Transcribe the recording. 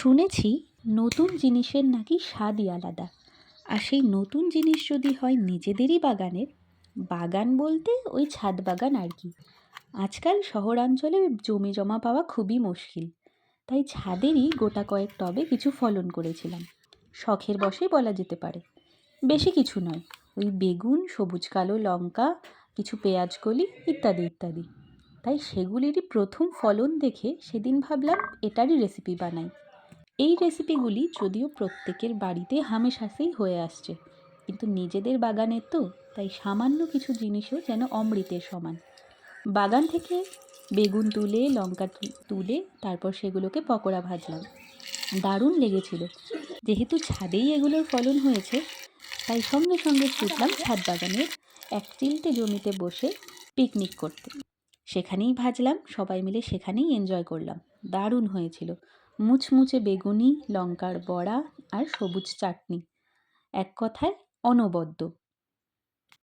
শুনেছি নতুন জিনিসের নাকি স্বাদই আলাদা। আর সেই নতুন জিনিস যদি হয় নিজেদেরই বাগানের, বাগান বলতে ওই ছাদ বাগান আর কি। আজকাল শহরাঞ্চলে জমি জমা পাওয়া খুবই মুশকিল, তাই ছাদেরই গোটা কয়েক টবে কিছু ফলন করেছিলাম। শখের বশেই বলা যেতে পারে। বেশি কিছু নয়, ওই বেগুন, সবুজ কালো লঙ্কা, কিছু পেঁয়াজ কলি ইত্যাদি ইত্যাদি। তাই সেগুলিরই প্রথম ফলন দেখে সেদিন ভাবলাম এটারই রেসিপি বানাই। এই রেসিপিগুলি যদিও প্রত্যেকের বাড়িতে হামেশাতেই হয়ে আসছে, কিন্তু নিজেদের বাগানের তো, তাই সামান্য কিছু জিনিসও যেন অমৃতের সমান। বাগান থেকে বেগুন তুলে, লঙ্কা তুলে তারপর সেগুলোকে পকোড়া ভাজলাম। দারুণ লেগেছিল। যেহেতু ছাদেই এগুলোর ফলন হয়েছে, তাই সঙ্গে সঙ্গে ছুটলাম ছাদ বাগানের এক চিলতে জমিতে বসে পিকনিক করতে। সেখানেই ভাজলাম, সবাই মিলে সেখানেই এনজয় করলাম। দারুণ হয়েছিল। মুচমুচে বেগুনি, লঙ্কার বড়া আর সবুজ চাটনি। এক কথায় অনবদ্য।